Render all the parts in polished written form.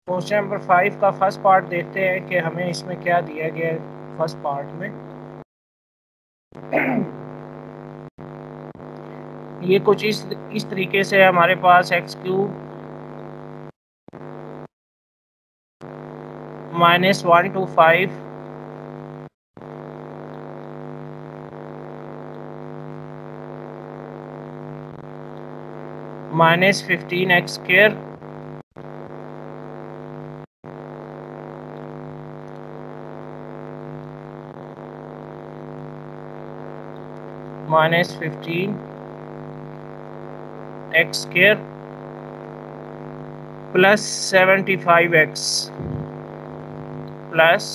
Question number 5 का first part देखते हैं कि हमें इसमें क्या दिया गया है। फर्स्ट पार्ट में ये कुछ इस तरीके से हमारे पास X cube -125 -15 x² -15 x² plus 75x plus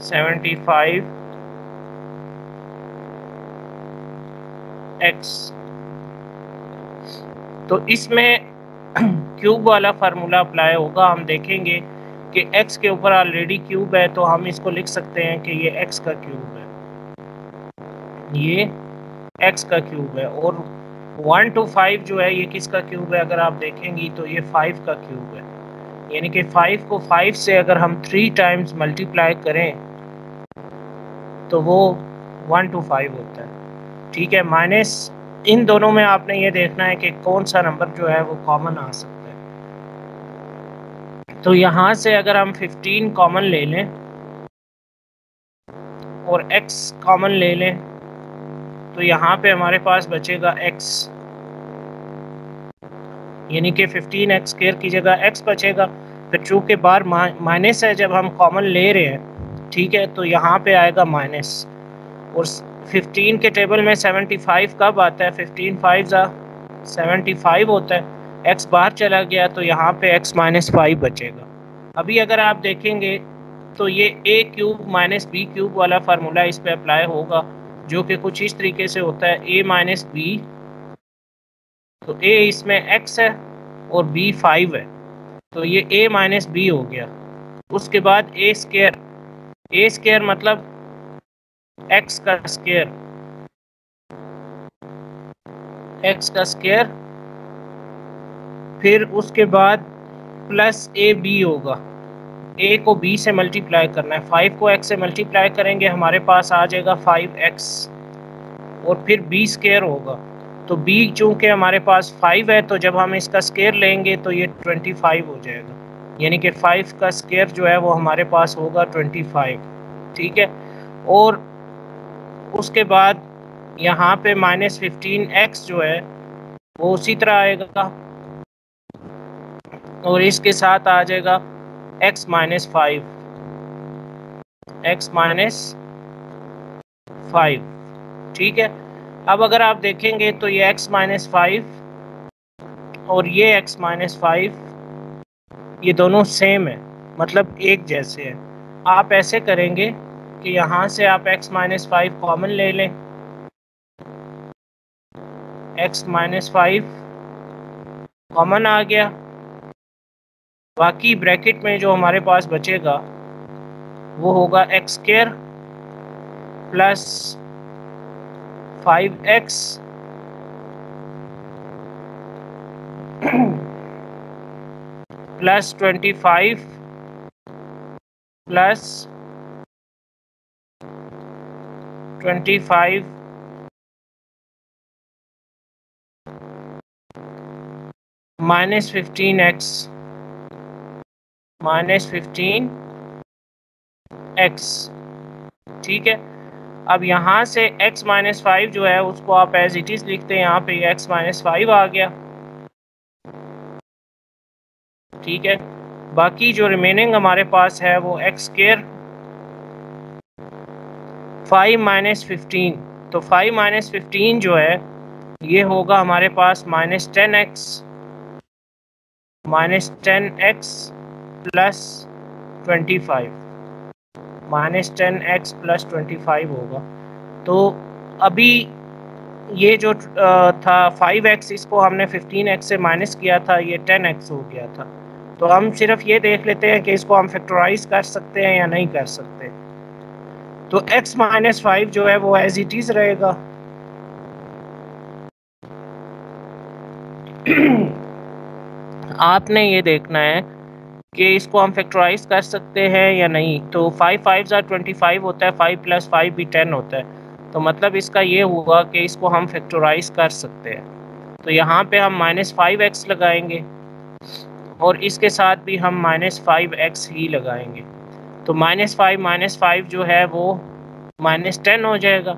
75x। तो इसमें क्यूब वाला फार्मूला अप्लाई होगा। हम देखेंगे कि x के ऊपर ऑलरेडी क्यूब है, तो हम इसको लिख सकते हैं कि ये x का क्यूब है, ये x का क्यूब है। और 1 to 5 जो है ये किसका क्यूब है, अगर आप देखेंगी तो ये 5 का क्यूब है। यानी कि 5 को 5 से अगर हम 3 टाइम्स मल्टीप्लाई करें तो वो 1 to 5 होता है। ठीक है, माइनस इन दोनों में आपने ये देखना है कि कौन सा नंबर जो है वो कॉमन आ सकता है। तो यहाँ से अगर हम 15 कॉमन ले लें और x कॉमन ले लें तो यहाँ पे हमारे पास बचेगा x, यानी कि 15x² की जगह x बचेगा। फिर चूँकि बार माइनस है, जब हम कॉमन ले रहे हैं, ठीक है, तो यहाँ पे आएगा माइनस। और 15 के टेबल में 75 कब आता है, 15 5 75 होता है। x बाहर चला गया तो यहाँ पे x -5 बचेगा। अभी अगर आप देखेंगे तो ये a क्यूब -b क्यूब वाला फार्मूला इस पे अप्लाई होगा, जो कि कुछ इस तरीके से होता है a - b। तो a इसमें x है और b 5 है, तो ये a - b हो गया। उसके बाद a² मतलब x का स्क्वायर, x का स्क्वायर। फिर उसके बाद प्लस ab होगा, a को b से मल्टीप्लाई करना है। 5 को x से मल्टीप्लाई करेंगे, हमारे पास आ जाएगा 5x। और फिर b² होगा, तो b चूँकि हमारे पास 5 है, तो जब हम इसका स्क्वायर लेंगे तो ये 25 हो जाएगा। यानी कि 5 का स्क्वायर जो है वो हमारे पास होगा 25। ठीक है, और उसके बाद यहाँ पे -15x जो है वो उसी तरह आएगा, और इसके साथ आ जाएगा x -5, x -5। ठीक है, अब अगर आप देखेंगे तो ये x -5 और ये x -5 ये दोनों सेम है, मतलब एक जैसे हैं। आप ऐसे करेंगे कि यहाँ से आप x -5 कॉमन ले लें, x -5 कॉमन आ गया। बाकी ब्रैकेट में जो हमारे पास बचेगा वो होगा x² plus 5x plus 25 plus 25 -15x -15x। ठीक है, अब यहाँ से x -5 जो है उसको आप एज इट इज़ लिखते हैं, यहाँ पे x -5 आ गया। ठीक है, बाकी जो रिमेनिंग हमारे पास है वो x² 5 -15। तो 5 -15 जो है ये होगा हमारे पास -10x प्लस 25, -10x प्लस 25 होगा। तो अभी ये जो था 5x, इसको हमने 15x से माइनस किया था, ये 10x हो गया था। तो हम सिर्फ ये देख लेते हैं कि इसको हम फैक्टराइज कर सकते हैं या नहीं कर सकते। तो x -5 जो है वो एज इट इज़ रहेगा। आपने ये देखना है कि इसको हम फैक्टराइज कर सकते हैं या नहीं। तो 5 5 25 होता है, 5 + 5 भी 10 होता है। तो मतलब इसका ये हुआ कि इसको हम फैक्टराइज कर सकते हैं। तो यहाँ पे हम -5x लगाएंगे और इसके साथ भी हम -5x ही लगाएंगे। तो -5 जो है वो -10 हो जाएगा,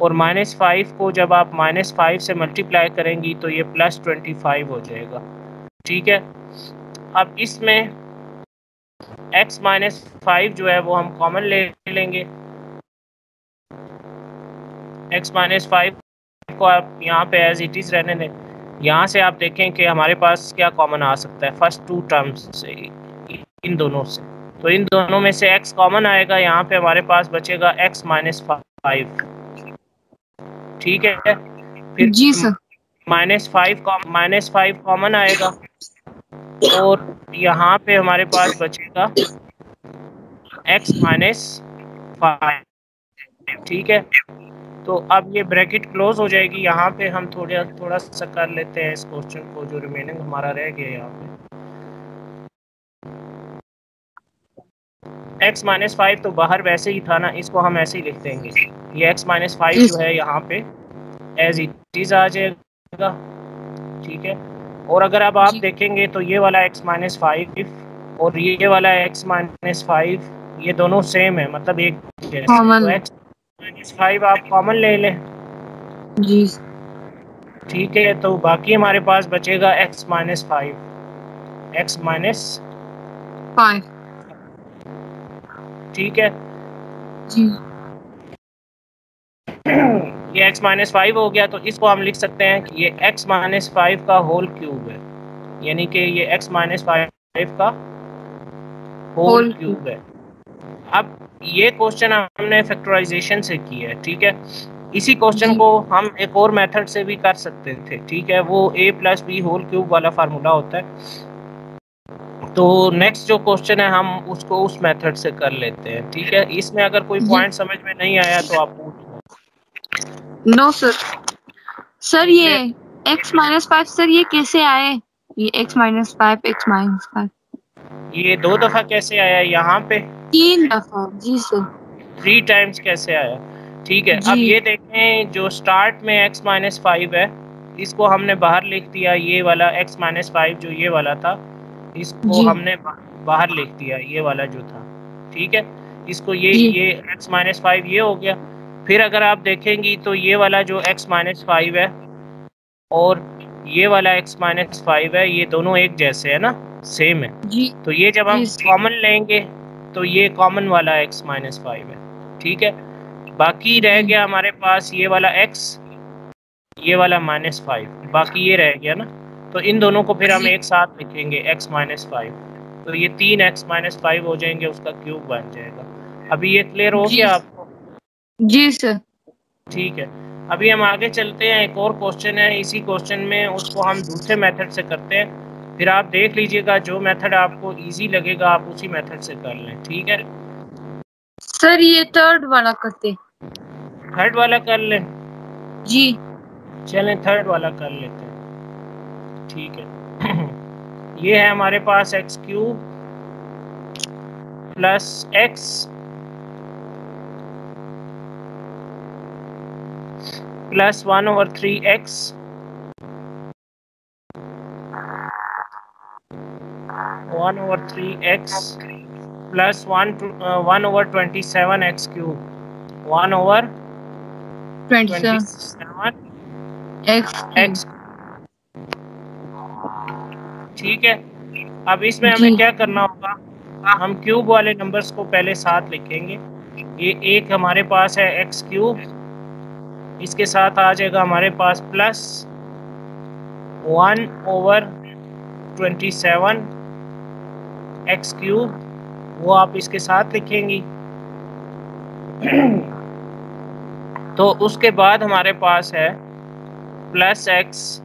और -5 को जब आप -5 से मल्टीप्लाई करेंगी तो ये +25 हो जाएगा। ठीक है, अब इसमें x -5 जो है वो हम कॉमन ले लेंगे। x -5 को आप यहाँ पे एज इट इज़ रहने दें। यहाँ से आप देखें कि हमारे पास क्या कॉमन आ सकता है फर्स्ट 2 टर्म्स से, इन दोनों से। तो इन दोनों में से x कॉमन आएगा, यहाँ पे हमारे पास बचेगा x -5। ठीक है, फिर जी सर। -5 कॉमन आएगा और यहाँ पे हमारे पास बचेगा x -5। ठीक है, तो अब ये ब्रैकेट क्लोज हो जाएगी। यहाँ पे हम थोड़ा सा कर लेते हैं इस क्वेश्चन को, जो रिमेनिंग हमारा रह गया यहाँ पे। x -5 तो बाहर वैसे ही था ना, इसको हम ऐसे ही लिख देंगे। ये x -5 जो है यहाँ पे एज इट इज आ जाएगा। ठीक है, और अगर अब आप देखेंगे तो ये वाला x -5 और ये वाला x -5 ये दोनों सेम है, मतलब एक जैसे। तो x -5 आप कॉमन ले लें। जी। ठीक है, तो बाकी हमारे पास बचेगा x -5। ठीक है जी। ये x -5 हो गया, तो इसको हम लिख सकते हैं कि ये x -5 का होल क्यूब है, यानी कि ये x -5 का होल क्यूब है। अब ये क्वेश्चन हमने फैक्टराइजेशन से किया है। ठीक है, इसी क्वेश्चन को हम एक और मेथड से भी कर सकते थे। ठीक है, वो a + b होल क्यूब वाला फार्मूला होता है। तो नेक्स्ट जो क्वेश्चन है हम उसको उस मेथड से कर लेते हैं। ठीक है, इसमें अगर कोई पॉइंट समझ में नहीं आया तो आप पूछ। No sir. सर ये x -5 सर ये कैसे आए? ये x -5 ये 2 दफा कैसे आया यहाँ पे? 3 दफा। जी सर। 3 टाइम्स कैसे आया? ठीक है, अब ये देखें जो स्टार्ट में x -5 है, इसको हमने बाहर लिख दिया। ये वाला x -5 जो ये वाला था, इसको हमने बाहर लिख दिया, ये वाला जो था। ठीक है, इसको ये x -5 ये हो गया। फिर अगर आप देखेंगी तो ये वाला जो x -5 है और ये वाला x -5 है, ये दोनों एक जैसे है ना, सेम है। तो ये जब हम कॉमन लेंगे तो ये कॉमन वाला x -5 है। ठीक है, बाकी रह गया हमारे पास ये वाला x, ये वाला -5, बाकी ये रह गया ना। तो इन दोनों को फिर हम एक साथ लिखेंगे x -5। तो ये 3 x -5 हो जाएंगे, उसका क्यूब बन जाएगा। अभी ये क्लियर हो गया आपको? जी सर। ठीक है, अभी हम आगे चलते हैं। एक और क्वेश्चन है, इसी क्वेश्चन में उसको हम दूसरे मेथड से करते हैं। फिर आप देख लीजिएगा, जो मेथड आपको इजी लगेगा आप उसी मेथड से कर लें। ठीक है सर, ये थर्ड वाला करते। थर्ड वाला कर लें? जी चलें थर्ड वाला कर लेते हैं। ठीक है ये है हमारे पास x³ + x + 1/3x 1/3x + 1/27x³, 1/27x। ठीक है, अब इसमें हमें क्या करना होगा, हम क्यूब वाले नंबर्स को पहले साथ लिखेंगे। ये एक हमारे पास है x³, इसके साथ आ जाएगा हमारे पास प्लस 1/27x³, वो आप इसके साथ लिखेंगी। तो उसके बाद हमारे पास है +x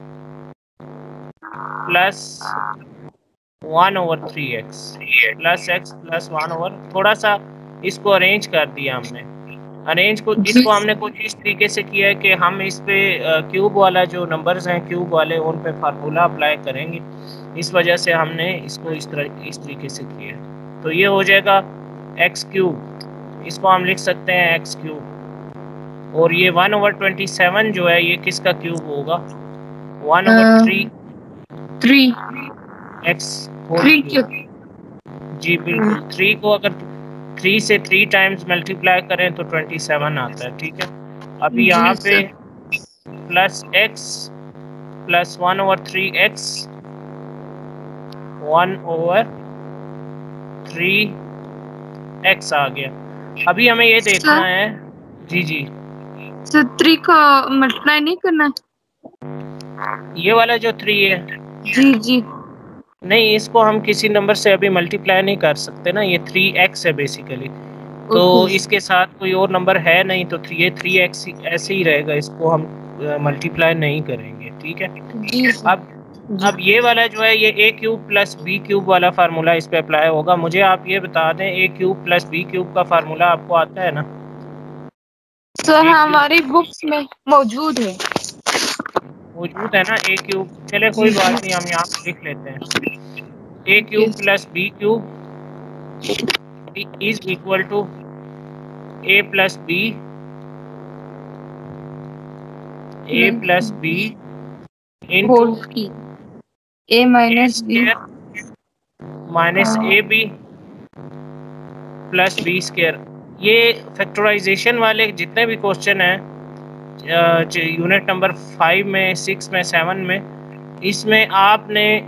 + 1/3x +x + 1/, थोड़ा सा इसको अरेंज कर दिया हमने। अरेंज को इसको हमने कुछ इस तरीके से किया है कि हम इस पे क्यूब वाला जो नंबर्स हैं क्यूब वाले उन पे फार्मूला अप्लाई करेंगे, इस वजह से हमने इसको इस तरीके से किया है। तो ये हो जाएगा एक्स क्यूब, इसको हम लिख सकते हैं एक्स क्यूब। और ये 1/27 जो है ये किसका क्यूब होगा? 1/3 एक्स होल क्यूब। जी बिल्कुल, 3 को अगर 3 से 3 टाइम्स मल्टीप्लाई करें तो 27 आता है। ठीक है, अभी यहाँ पे plus x plus 1/3x 1/3x आ गया। अभी हमें ये देखना है। जी जी सर 3 को मल्टीप्लाई नहीं करना, ये वाला जो 3 है जी जी नहीं, इसको हम किसी नंबर से अभी मल्टीप्लाई नहीं कर सकते ना, ये 3x है बेसिकली, तो इसके साथ कोई और नंबर है नहीं, तो ये 3x ऐसे ही रहेगा, इसको हम मल्टीप्लाई नहीं करेंगे। ठीक है, अब ये वाला जो है ये a cube plus b cube वाला फार्मूला इस पे अप्लाई होगा। मुझे आप ये बता दें a cube plus b cube का फार्मूला आपको आता है ना? सर हमारी बुक्स में मौजूद है ना a क्यूब? चले कोई बात नहीं, हम यहाँ पे लिख लेते हैं a cube plus b cube is equal to a plus b into a minus b minus A B plus B square. ये फैक्टराइजेशन वाले जितने भी क्वेश्चन हैं यूनिट नंबर 5 में, 6 में, 7 में, इसमें आपने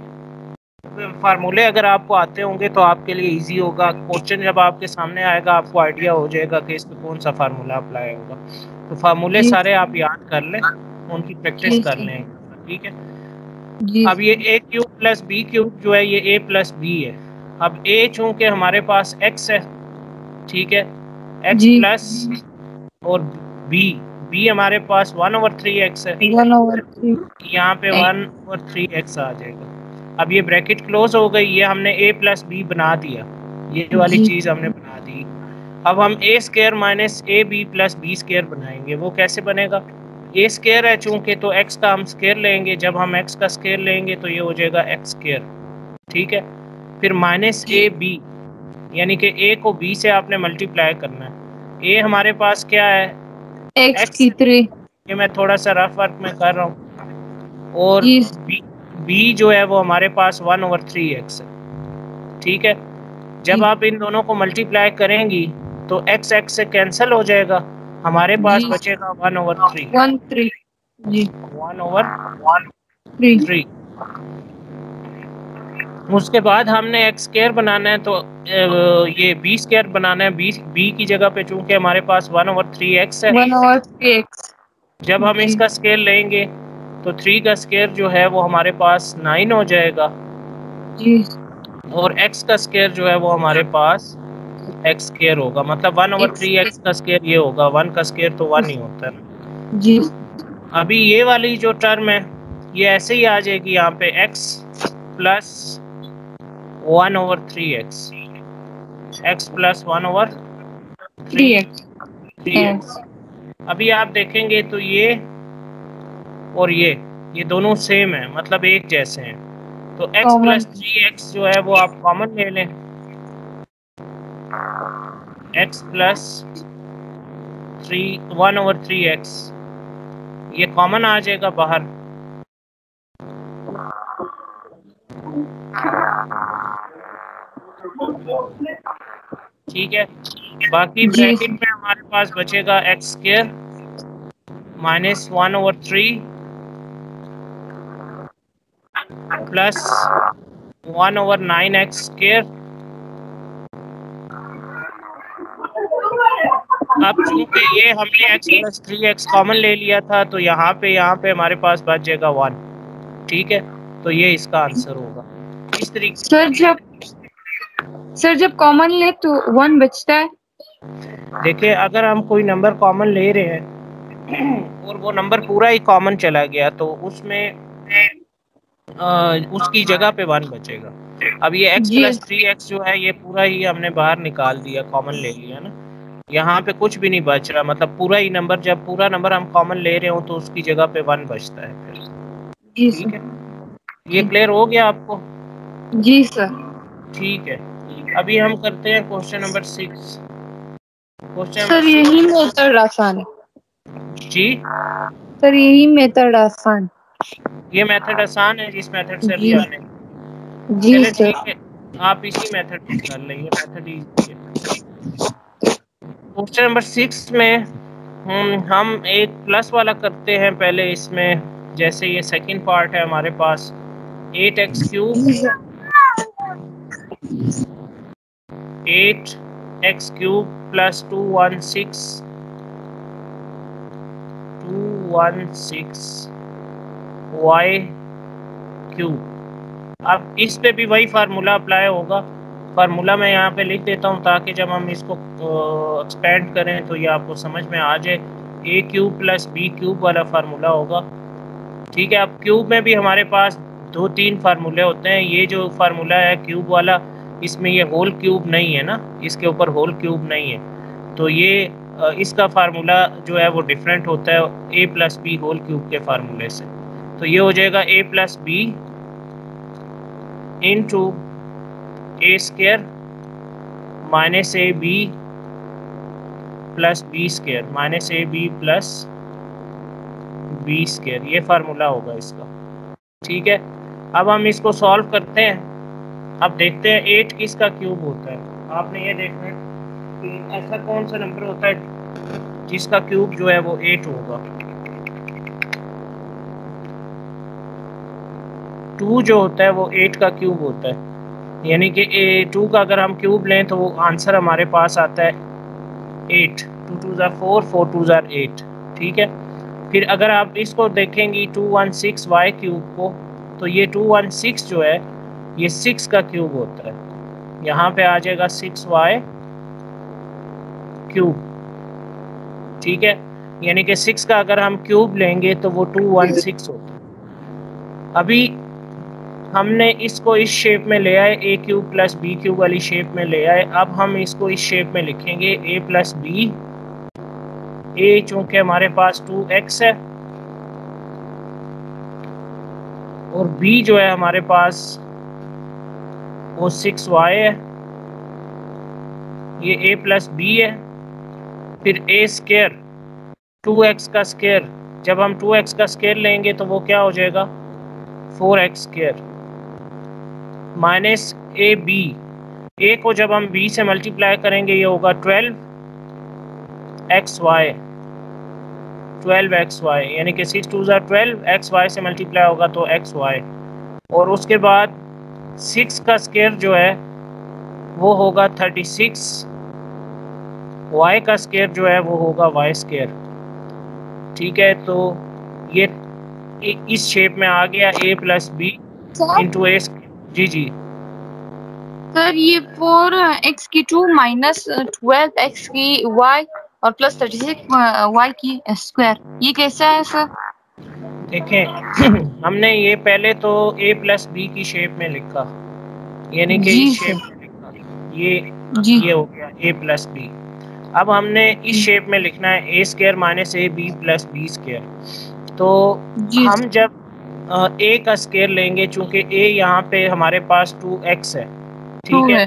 फार्मूले अगर आपको आते होंगे तो आपके लिए इजी होगा। क्वेश्चन जब आपके सामने आएगा आपको आइडिया हो जाएगा कि इसमें कौन सा फार्मूला अप्लाई होगा। तो फार्मूले सारे आप याद कर लें, उनकी प्रैक्टिस कर लें। ठीक है, अब ये a cube plus b cube जो है ये a प्लस b है। अब a चूंकि हमारे पास x है, ठीक है, x प्लस और b हमारे पास 1/3x है, 1/3, यहाँ पे 1/3x आ जाएगा। अब ये ब्रैकेट क्लोज हो गई, ये हमने a प्लस b बना दिया, ये वाली चीज हमने बना दी। अब हम a square minus A B plus B square बनाएंगे। वो कैसे बनेगा? ए स्क्वायर है चूंकि, तो x का हम स्क्वायर लेंगे, जब हम x का स्क्वायर लेंगे तो ये हो जाएगा x स्क्वायर। ठीक है, फिर माइनस ए बी, यानी कि a को b से आपने मल्टीप्लाई करना है। a हमारे पास क्या है? x की 3, ये मैं थोड़ा सा रफ वर्क में कर रहा हूँ, और b जो है वो हमारे पास 1/3x है। ठीक है, जब आप इन दोनों को मल्टीप्लाई करेंगी तो x से कैंसिल हो जाएगा, हमारे पास बचेगा 1/3 जी 1/3। उसके बाद हमने x स्क्वायर बनाना है, तो ये b स्क्वायर बनाना है। b की जगह पे चूंकि हमारे पास 1/3x है, 1/3x, जब हम इसका स्क्वायर लेंगे तो 3 का स्क्वायर जो है वो हमारे पास 9 हो जाएगा जी, और x का स्क्वायर जो है वो हमारे पास x स्क्वायर होगा, मतलब 1/3x का स्क्वायर ये होगा, 1 का स्क्वायर तो 1 ही होता है जी। अभी ये वाली जो टर्म है ये ऐसे ही आ जाएगी, यहाँ पे x plus 1/3x, x plus 1/3x। अभी आप देखेंगे तो ये और ये दोनों सेम है, मतलब एक जैसे हैं, तो x प्लस 3x जो है वो आप कॉमन ले लें, x प्लस 1/3x ये कॉमन आ जाएगा बाहर। ठीक है, बाकी ब्रैकेट में हमारे पास बचेगा x square minus 1/3 plus 1/9x square. अब चूंकि ये हमने x प्लस 3x कॉमन ले लिया था, तो यहाँ पे हमारे पास बच जाएगा 1। ठीक है, तो ये इसका आंसर होगा। इस तरीके सर जब कॉमन ले तो 1 बचता है। देखिए, अगर हम कोई नंबर कॉमन ले रहे हैं और वो नंबर पूरा ही कॉमन चला गया तो उसमें उसकी जगह पे 1 बचेगा। अब ये x प्लस 3x जो है ये पूरा ही हमने बाहर निकाल दिया, कॉमन ले लिया ना, यहाँ पे कुछ भी नहीं बच रहा, मतलब पूरा ही नंबर, जब पूरा नंबर हम कॉमन ले रहे हो तो उसकी जगह पे 1 बचता है फिर। जी ठीक है, सर। ये क्लियर हो गया आपको? जी सर। ठीक है, अभी हम करते हैं question number 6। Question number sir यही 6। मेथड आसान है। जी, सर यही मेथड आसान। ये मेथड आसान है जिस मेथड से अभी जी। आपने। जी चले सर। ठीक है, आप इसी मेथड से कर लेंगे, मेथड इजी है। क्वेश्चन नंबर 6 में हम एक प्लस वाला करते हैं पहले इसमें। जैसे ये सेकंड पार्ट है हमारे पास 8x³ 8x³ प्लस 216y³। अब इस पे भी वही फार्मूला अप्लाई होगा। फार्मूला मैं यहाँ पे लिख देता हूँ ताकि जब हम इसको एक्सपेंड करें तो ये आपको समझ में आ जाए। a³ प्लस b³ वाला फार्मूला होगा। ठीक है, अब क्यूब में भी हमारे पास 2-3 फार्मूले होते हैं। ये जो फार्मूला है क्यूब वाला, इसमें ये होल क्यूब नहीं है ना, इसके ऊपर होल क्यूब नहीं है, तो ये इसका फार्मूला जो है वो डिफरेंट होता है a plus B whole cube के फार्मूले से। तो ये हो जाएगा a plus B into a² minus A B plus b² minus A B plus b²। ये फार्मूला होगा इसका। ठीक है, अब हम इसको सॉल्व करते हैं। अब देखते हैं 8 किसका क्यूब होता है। आपने ये देखना है कि ऐसा कौन सा नंबर होता है जिसका क्यूब जो है वो 8 होगा। 2 जो होता है वो 8 का क्यूब होता है, यानी कि 2 का अगर हम क्यूब लें तो वो आंसर हमारे पास आता है 8। 2 2 ज़ा 4, 4 2 ज़ा 8। ठीक है, फिर अगर आप इसको देखेंगी 216y³ को, तो ये 216 जो है ये 6 का क्यूब होता है। यहाँ पे आ जाएगा 6y³। ठीक है, यानी कि 6 का अगर हम क्यूब लेंगे तो वो 216 होता है। अभी हमने इसको इस शेप में ले आए, a³ प्लस b³ वाली शेप में ले आए। अब हम इसको इस शेप में लिखेंगे a प्लस बी। a चूंकि हमारे पास 2x है और b जो है हमारे पास वो 6y है, ये a प्लस बी है। फिर a², 2x का स्क्वायर, जब हम 2x का स्क्वायर लेंगे तो वो क्या हो जाएगा 4x² माइनस ए बी। ए को जब हम b से मल्टीप्लाई करेंगे ये होगा 12xy, यानी कि 6 2 ज़ा 12, xy से मल्टीप्लाई होगा तो xy। और उसके बाद 6 का स्क्वायर जो है वो होगा 36, y का स्क्वायर जो है वो होगा y²। ठीक है, तो ये इस शेप में आ गया a plus B into A. जी जी, सर ये 4x की 2 माइनस 12x की y और प्लस 36 y की स्क्वायर, ये कैसा है सर? देखें हमने ये पहले तो a प्लस बी की शेप में लिखा, यानी कि जी इस सर। शेप में लिखा, ये जी हो गया a प्लस बी। अब हमने इस शेप में लिखना है a² minus A B plus b²। तो जी हम जब a का स्क्वायर लेंगे, चूंकि a यहाँ पे हमारे पास 2x है, ठीक है,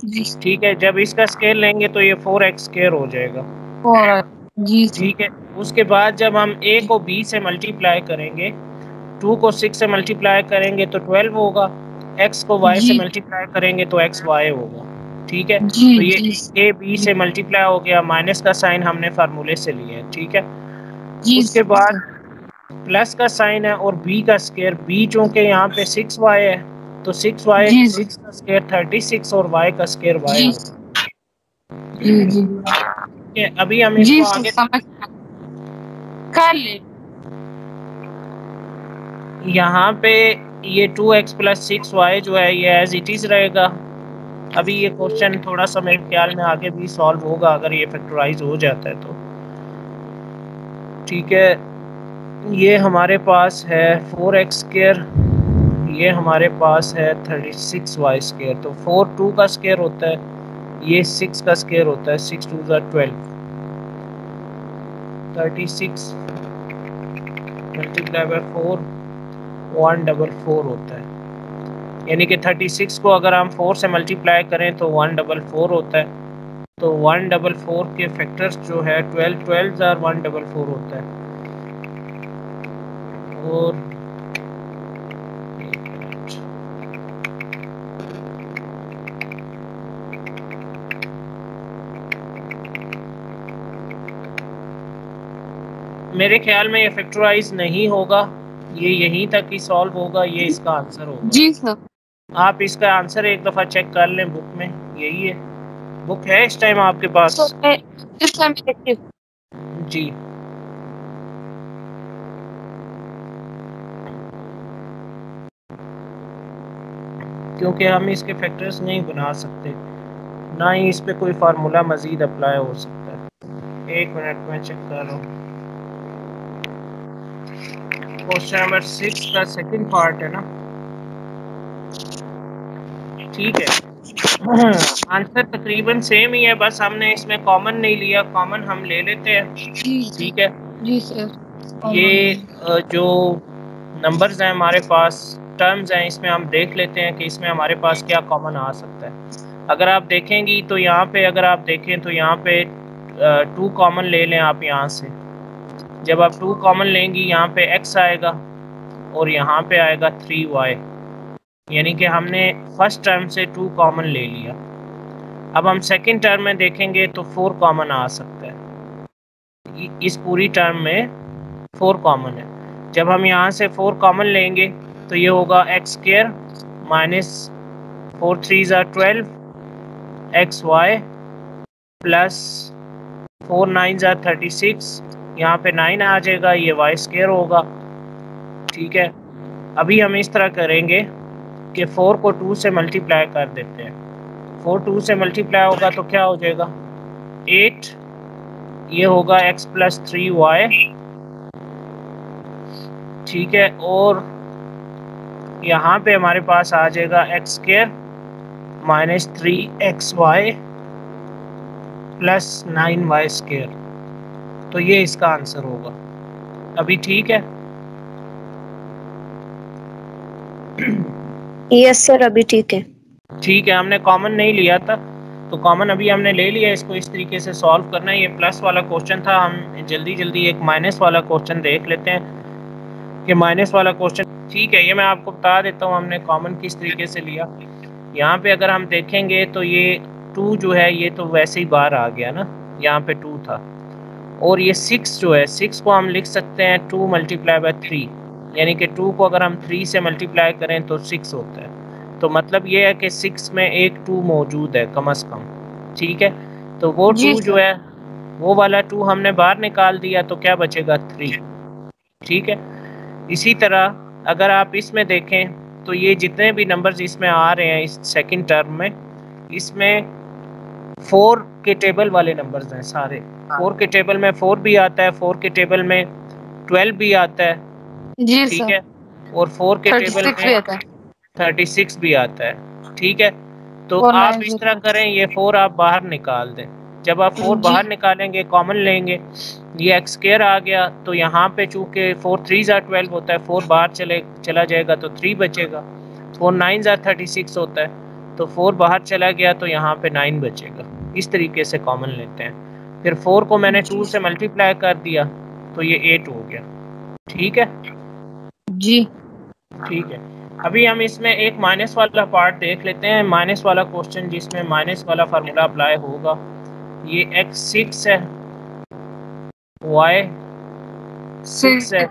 जी ठीक है, जब इसका स्क्वायर लेंगे तो ये 4x² हो जाएगा। जी सर। ठीक है, उसके बाद जब हम a को b से मल्टीप्लाई करेंगे, 2 को 6 से मल्टीप्लाई करेंगे तो 12 होगा, x को y से जी मल्टीप्लाई करेंगे तो xy होगा। ठीक है, जी तो ये जी a b से मल्टीप्लाई हो गया, माइनस का साइन हमने फार्मूले से लिया है। ठीक है, जी उसके बाद प्लस का साइन है और b का स्क्वायर, b चूंकि यहाँ पे 6y है तो 6y, जी 6 का स्क्वायर 36 और y का स्क्वायर y जी होगा। जी जी ठीक है, अभी हम जी इसको सर, आगे समझ कर ले। यहाँ पे ये 2x प्लस 6y जो है ये एज इट इज़ रहेगा। अभी ये क्वेश्चन थोड़ा सा मेरे ख्याल में आगे भी सॉल्व होगा अगर ये फैक्टराइज हो जाता है तो। ठीक है, ये हमारे पास है 4x², ये हमारे पास है 36y²। तो 4 2 का स्क्वायर होता है ये 6 का स्क्वायर होता है, 6 2 12, 36 मल्टीप्लाई बाय 4 144 होता है। यानी कि 36 को अगर हम 4 से मल्टीप्लाई करें तो 144 होता है। तो 144 के फैक्टर्स जो है 12 12 और 144 होता है। और मेरे ख्याल में ये फैक्टराइज नहीं होगा, ये यहीं तक ही सॉल्व होगा, ये इसका आंसर होगा। जी सर। आप इसका आंसर एक दफ़ा चेक कर लें बुक में, यही है। बुक है इस टाइम आपके पास? इस टाइम जी क्योंकि हम इसके फैक्टर्स नहीं बना सकते, ना ही इस पे कोई फार्मूला मज़ीद अप्लाई हो सकता है। एक मिनट में चेक कर रहा हूँ। क्वेश्चन नंबर 6 का सेकंड पार्ट है ना? ठीक है। आंसर तकरीबन सेम ही है, बस हमने इसमें कॉमन नहीं लिया, कॉमन हम ले लेते हैं। ठीक है जी सर। ये जो नंबर्स हैं हमारे पास, टर्म्स हैं, इसमें हम देख लेते हैं कि इसमें हमारे पास क्या कॉमन आ सकता है। अगर आप देखेंगी तो यहाँ पे, अगर आप देखें तो यहाँ पे 2 कॉमन ले लें आप यहाँ से। जब आप 2 कॉमन लेंगी यहाँ पे x आएगा और यहाँ पे आएगा 3y, यानी कि हमने फर्स्ट टर्म से 2 कॉमन ले लिया। अब हम सेकंड टर्म में देखेंगे तो 4 कॉमन आ सकता है। इस पूरी टर्म में 4 कॉमन है। जब हम यहाँ से 4 कॉमन लेंगे तो ये होगा X square minus 4 3 12 X Y plus 4 9 36, यहाँ पे 9 आ जाएगा, ये वाई स्क्वायर होगा। ठीक है, अभी हम इस तरह करेंगे कि 4 को 2 से मल्टीप्लाई कर देते हैं। 4 2 से मल्टीप्लाई होगा तो क्या हो जाएगा 8, ये होगा x प्लस 3y। ठीक है, और यहाँ पे हमारे पास आ जाएगा x square minus 3xy plus 9y square. तो ये इसका आंसर होगा। अभी ठीक है? यस सर, अभी ठीक है। ठीक है, हमने कॉमन नहीं लिया था तो कॉमन अभी हमने ले लिया। इसको इस तरीके से सॉल्व करना है। ये प्लस वाला क्वेश्चन था, हम जल्दी जल्दी एक माइनस वाला क्वेश्चन देख लेते हैं कि माइनस वाला क्वेश्चन। ठीक है, ये मैं आपको बता देता हूँ हमने कॉमन किस तरीके से लिया। यहाँ पे अगर हम देखेंगे तो ये 2 जो है ये तो वैसे ही बाहर आ गया ना, यहाँ पे 2 था। और ये 6 जो है, 6 को हम लिख सकते हैं 2 मल्टीप्लाई बाय 3, यानी कि 2 को अगर हम 3 से मल्टीप्लाई करें तो 6 होता है। तो मतलब ये है कि 6 में एक 2 मौजूद है कम से कम। ठीक है, तो वो 2 जो है, वो वाला 2 हमने बाहर निकाल दिया तो क्या बचेगा 3। ठीक है, इसी तरह अगर आप इसमें देखें तो ये जितने भी नंबर्स इसमें आ रहे हैं इस सेकंड टर्म में, इसमें 4 के टेबल वाले नंबर्स हैं सारे। 4 के टेबल में 4 भी आता है, 4 के टेबल में 12 भी आता है। जी ठीक सर। है, और 4 के टेबल 36 भी में आता है। 36 भी आता है। ठीक है, तो 4 आप 9 इस तरह करें, ये 4 आप बाहर निकाल दें। जब आप 4 जी। बाहर निकालेंगे, कॉमन लेंगे, ये एक्स स्क्वायर आ गया। तो यहाँ पे चूँकि 4 3 12 होता है, 4 बाहर चला जाएगा तो 3 बचेगा। 4 9 36 होता है, तो 4 बाहर चला गया तो यहाँ पे 9 बचेगा। इस तरीके से कॉमन लेते हैं। फिर 4 को मैंने 2 से मल्टीप्लाई कर दिया तो ये 8 हो गया। ठीक है जी। ठीक है, अभी हम इसमें एक माइनस वाला पार्ट देख लेते हैं। माइनस वाला क्वेश्चन जिसमें माइनस वाला फार्मूला अप्लाई होगा। ये x 6 है, y 6 है,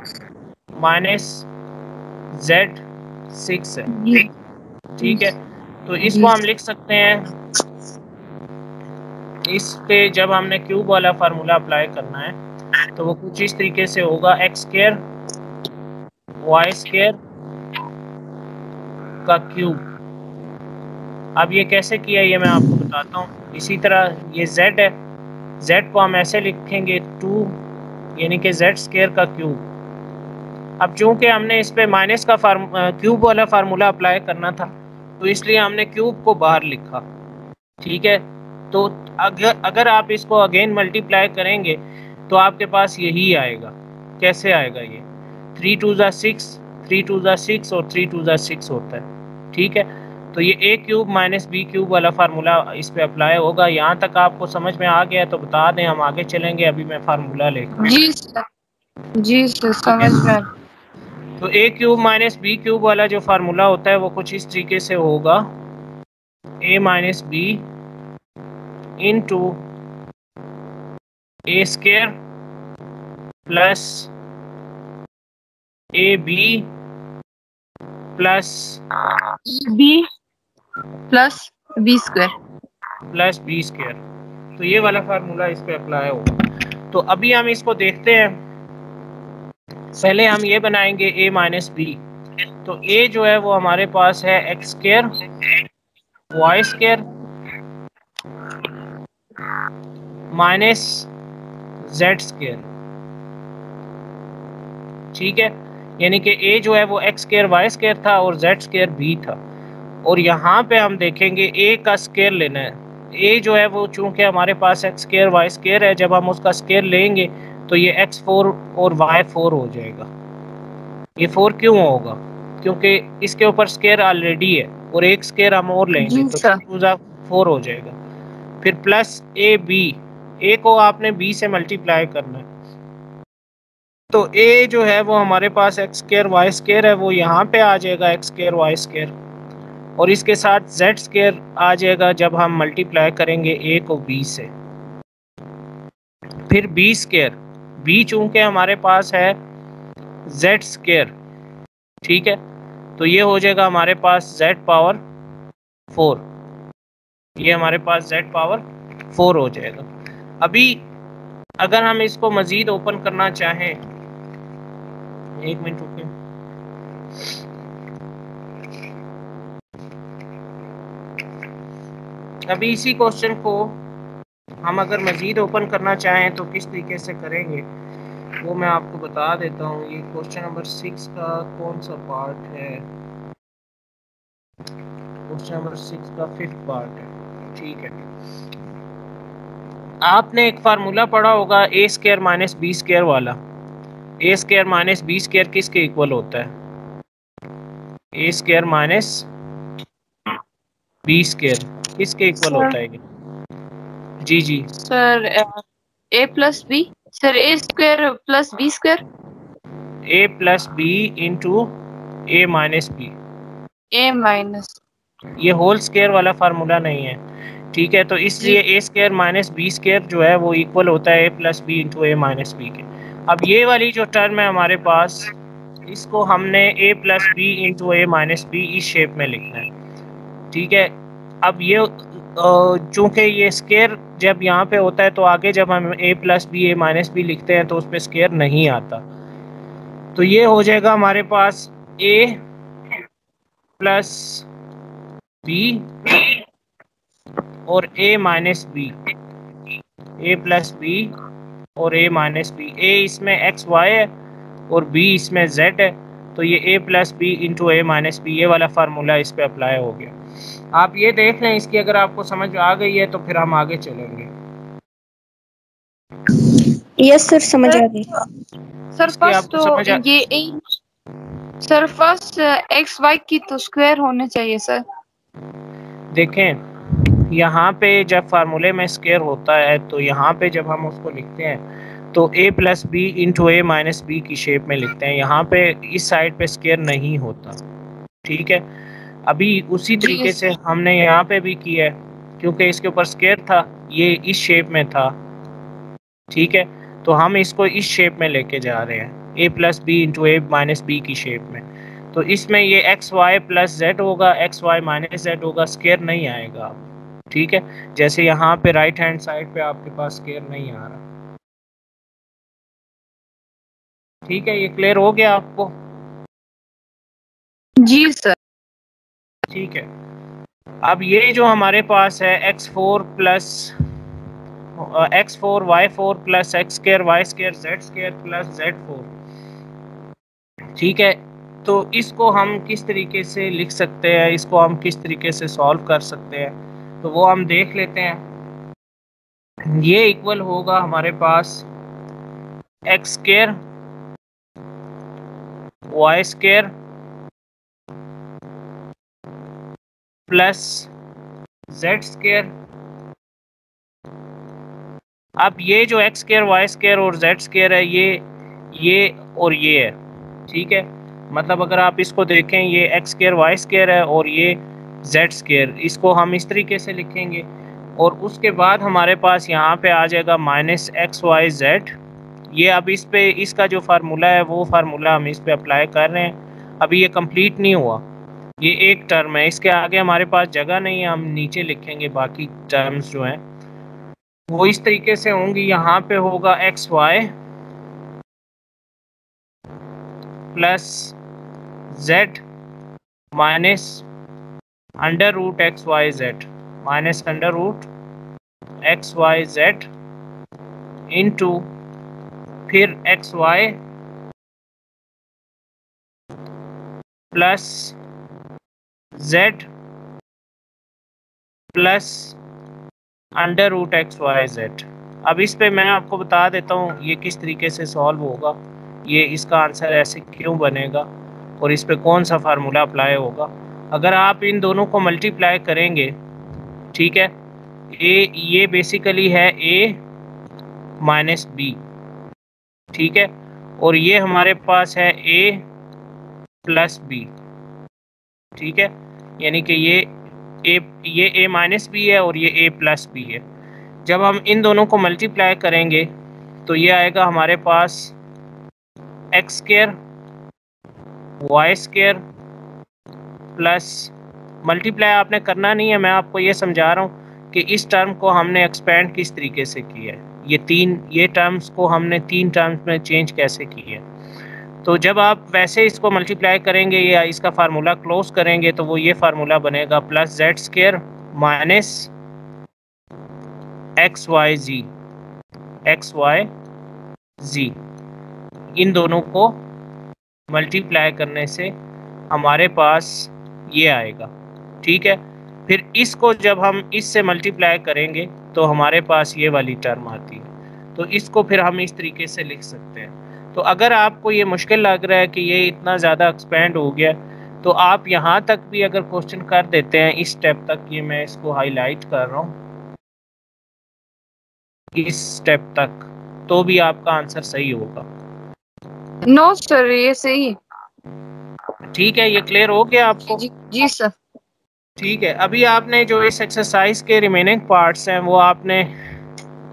माइनस z 6 है। ठीक है, तो इसको हम लिख सकते हैं, इस पे जब हमने क्यूब वाला फार्मूला अप्लाई करना है तो वो कुछ इस तरीके से होगा, एक्स स्क्वायर वाई स्क्वायर का क्यूब। अब ये कैसे किया ये मैं आपको बताता हूँ। इसी तरह ये z है, z को हम ऐसे लिखेंगे 2, यानी कि z स्क्वायर का क्यूब। अब चूंकि हमने इस पे माइनस का क्यूब वाला फार्मूला अप्लाई करना था तो इसलिए हमने क्यूब को बाहर लिखा। ठीक है, तो अगर आप इसको अगेन मल्टीप्लाई करेंगे तो आपके पास यही आएगा। कैसे आएगा ये? 3 2 ज़ा 6, 3 2 ज़ा 6 और 3 2 ज़ा 6 होता है। ठीक है, तो ये a cube minus B cube वाला फार्मूला इस पे अप्लाई होगा। यहाँ तक आपको समझ में आ गया तो बता दें, हम आगे चलेंगे। अभी मैं फार्मूला लेकर जी सर, जी सर, समझ में आ गया। तो a cube minus B cube वाला जो फार्मूला होता है वो कुछ इस तरीके से होगा, a minus B into a square plus A B plus B plus B square. तो ये वाला फार्मूला इस पे अप्लाई होगा। तो अभी हम इसको देखते हैं। पहले हम ये बनाएंगे a माइनस बी। तो a जो है वो हमारे पास है X square Y square minus Z square. ठीक है, यानी कि a जो है वो एक्स स्क्वायर वाई स्क्वायर था और जेड स्क्वायर b था। और यहाँ पे हम देखेंगे a का स्क्वायर लेना है। a जो है वो चूंकि हमारे पास एक्स स्क्वायर वाई स्क्वायर है, जब हम उसका स्क्वायर लेंगे तो ये x4 और y4 हो जाएगा। ये 4 क्यों होगा? क्योंकि इसके ऊपर स्क्वायर ऑलरेडी है और एक स्क्वायर हम और लेंगे तो 4 हो जाएगा। फिर प्लस ए बी, ए को आपने बी से मल्टीप्लाई करना है। तो a जो है वो हमारे पास एक्स स्क्वायर वाई स्क्वायर है, वो यहाँ पे आ जाएगा एक्स स्क्वायर वाई स्क्वायर, और इसके साथ जेड स्क्वायर आ जाएगा जब हम मल्टीप्लाई करेंगे a को b से। फिर b स्क्वायर, b चूंकि हमारे पास है जेड स्क्वायर, ठीक है, तो ये हो जाएगा हमारे पास z पावर 4। ये हमारे पास z पावर 4 हो जाएगा। अभी अगर हम इसको मजीद ओपन करना चाहें, एक मिनट रुकिए। अभी इसी क्वेश्चन को हम अगर मजीद ओपन करना चाहें तो किस तरीके से करेंगे वो मैं आपको बता देता हूँ। ये क्वेश्चन नंबर 6 का कौन सा पार्ट है? क्वेश्चन नंबर 6 का 5th पार्ट है। ठीक है, आपने एक फार्मूला पढ़ा होगा ए स्क्वायर माइनस बी स्क्वायर वाला। ए स्क्वायर माइनस बी स्क्वायर किसके इक्वल होता है? ए स्क्वायर माइनस बी स्क्वायर किसके इक्वल होता है? जी जी sir, A plus B, sir A square plus B square, A plus B into A minus B. A minus, ये whole square वाला formula नहीं है। ठीक है, तो इसलिए ए स्क्वायर माइनस बी स्क्वायर जो है वो इक्वल होता है ए plus B into A minus B के। अब ये वाली जो टर्म है हमारे पास, इसको हमने ए plus B into A minus B इस शेप में लिखना है। ठीक है, अब ये चूंकि ये स्क्वायर जब यहाँ पे होता है तो आगे जब हम ए प्लस बी ए माइनस बी लिखते हैं तो उस पर स्क्वायर नहीं आता। तो ये हो जाएगा हमारे पास ए प्लस बी और a minus B, A plus B और a माइनस बी। a इसमें एक्स वाई है और b इसमें z है, तो ये a plus B into A minus B, ये वाला फार्मूला इस पे अप्लाई हो गया। आप ये देख लें, इसकी अगर आपको समझ आ गई है तो फिर हम आगे चलेंगे। यस सर, समझ आ गई। सर फर्स्ट तो ये ए, सर फर्स्ट एक्स वाई की तो स्क्वायर होने चाहिए सर। देखें यहाँ पे जब फार्मूले में स्क्वायर होता है तो यहाँ पे जब हम उसको लिखते हैं तो a plus B into A minus B की शेप में लिखते हैं। यहाँ पे इस साइड पे स्क्वायर नहीं होता। ठीक है, अभी उसी तरीके से हमने यहाँ पे भी किया है, क्योंकि इसके ऊपर स्क्वायर था, ये इस शेप में था। ठीक है, तो हम इसको इस शेप में लेके जा रहे हैं, a plus B into A minus B की शेप में। तो इसमें ये एक्स वाई प्लस जेड होगा, एक्स वाई माइनस जेड होगा, स्क्वायर नहीं आएगा। ठीक है, जैसे यहाँ पे राइट हैंड साइड पे आपके पास स्क्वायर नहीं आ रहा। ठीक है, ये क्लियर हो गया आपको? जी सर। ठीक है, अब ये जो हमारे पास है x4 plus x4 y4 plus x square Y square z square plus z4। ठीक है, तो इसको हम किस तरीके से लिख सकते हैं, इसको हम किस तरीके से सॉल्व कर सकते हैं, तो वो हम देख लेते हैं। ये इक्वल होगा हमारे पास X square Y square plus Z square. अब ये जो एक्स स्क्वायर वाई स्क्वायर और जेड स्क्वायर है ये और ये है, ठीक है। मतलब अगर आप इसको देखें ये एक्स स्क्वायर वाई स्क्वायर है और ये जेड स्क्वायर, इसको हम इस तरीके से लिखेंगे। और उसके बाद हमारे पास यहाँ पे आ जाएगा माइनस एक्स वाई जेड। ये अब इस पे इसका जो फार्मूला है वो फार्मूला हम इस पे अप्लाई कर रहे हैं। अभी ये कंप्लीट नहीं हुआ, ये एक टर्म है, इसके आगे हमारे पास जगह नहीं है, हम नीचे लिखेंगे बाकी टर्म्स जो हैं वो इस तरीके से होंगी। यहाँ पे होगा X Y plus Z minus under root X Y Z minus under root X Y Z into फिर X Y plus Z plus under root X Y Z. अब इस पे मैं आपको बता देता हूँ ये किस तरीके से सॉल्व होगा, ये इसका आंसर ऐसे क्यों बनेगा और इस पे कौन सा फार्मूला अप्लाई होगा। अगर आप इन दोनों को मल्टीप्लाई करेंगे, ठीक है, ये बेसिकली है a माइनस बी, ठीक है, और ये हमारे पास है a प्लस बी, ठीक है, यानी कि ये a माइनस बी है और ये a प्लस बी है। जब हम इन दोनों को मल्टीप्लाई करेंगे तो ये आएगा हमारे पास X square Y square plus, multiply आपने करना नहीं है, मैं आपको ये समझा रहा हूँ कि इस टर्म को हमने एक्सपेंड किस तरीके से किया है, ये टर्म्स को हमने 3 टर्म्स में चेंज कैसे किया है। तो जब आप वैसे इसको मल्टीप्लाई करेंगे या इसका फार्मूला क्लोज करेंगे तो वो ये फार्मूला बनेगा plus Z square minus X Y Z. इन दोनों को मल्टीप्लाई करने से हमारे पास ये आएगा, ठीक है। फिर इसको जब हम इससे मल्टीप्लाई करेंगे तो हमारे पास ये वाली टर्म आती है, तो इसको फिर हम इस तरीके से लिख सकते हैं। तो अगर आपको ये मुश्किल लग रहा है कि ये इतना ज़्यादा एक्सपेंड हो गया, तो आप यहाँ तक भी अगर क्वेश्चन कर देते हैं इस स्टेप तक, ये मैं इसको हाईलाइट कर रहा हूँ इस स्टेप तक, तो भी आपका आंसर सही होगा। नो सर ये सही है। ठीक है, ये क्लियर हो गया आपको? जी सर। ठीक है, अभी आपने जो इस एक्सरसाइज के रिमेनिंग पार्ट्स हैं वो आपने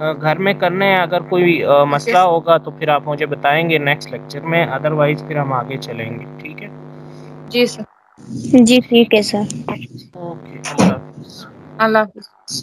घर में करने हैं। अगर कोई मसला होगा तो फिर आप मुझे बताएंगे नेक्स्ट लेक्चर में, अदरवाइज फिर हम आगे चलेंगे, ठीक है? जी सर। जी ठीक है सर। ओके, अल्लाह हाफिज़। अल्लाह हाफिज़।